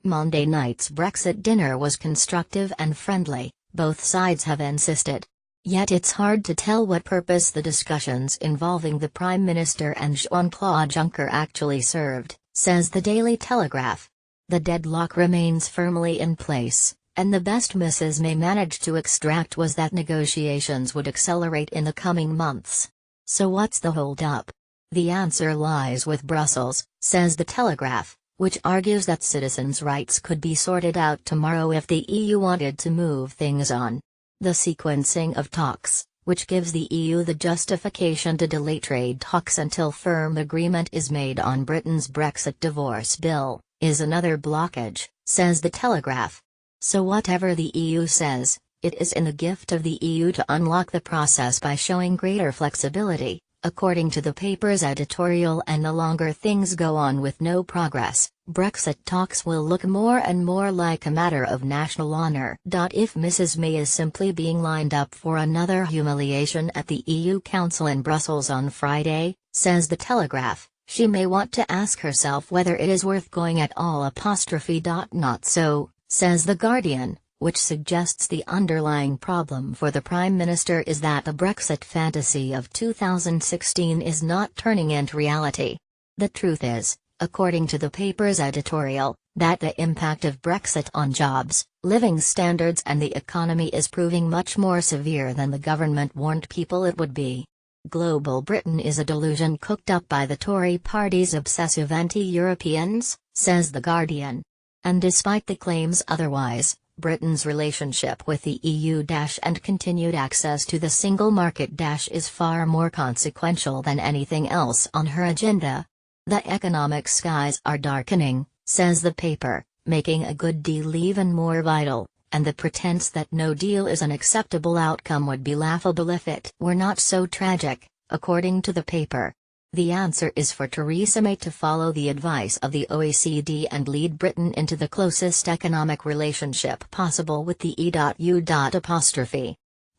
Monday night's Brexit dinner was constructive and friendly, both sides have insisted. Yet it's hard to tell what purpose the discussions involving the Prime Minister and Jean-Claude Juncker actually served, says the Daily Telegraph. The deadlock remains firmly in place, and the best Mrs. May managed to extract was that negotiations would accelerate in the coming months. So what's the hold-up? The answer lies with Brussels, says the Telegraph, which argues that citizens' rights could be sorted out tomorrow if the EU wanted to move things on. The sequencing of talks, which gives the EU the justification to delay trade talks until firm agreement is made on Britain's Brexit divorce bill, is another blockage, says the Telegraph. So whatever the EU says, it is in the gift of the EU to unlock the process by showing greater flexibility, according to the paper's editorial, and the longer things go on with no progress, Brexit talks will look more and more like a matter of national honour. If Mrs. May is simply being lined up for another humiliation at the EU Council in Brussels on Friday, says the Telegraph, she may want to ask herself whether it is worth going at all. Not so, says The Guardian, which suggests the underlying problem for the Prime Minister is that the Brexit fantasy of 2016 is not turning into reality. The truth is, according to the paper's editorial, that the impact of Brexit on jobs, living standards and the economy is proving much more severe than the government warned people it would be. Global Britain is a delusion cooked up by the Tory party's obsessive anti-Europeans, says The Guardian. And despite the claims otherwise, Britain's relationship with the EU and continued access to the single market is far more consequential than anything else on her agenda. The economic skies are darkening, says the paper, making a good deal even more vital, and the pretense that no deal is an acceptable outcome would be laughable if it were not so tragic, according to the paper. The answer is for Theresa May to follow the advice of the OECD and lead Britain into the closest economic relationship possible with the EU.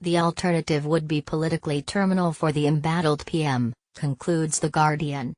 The alternative would be politically terminal for the embattled PM, concludes The Guardian.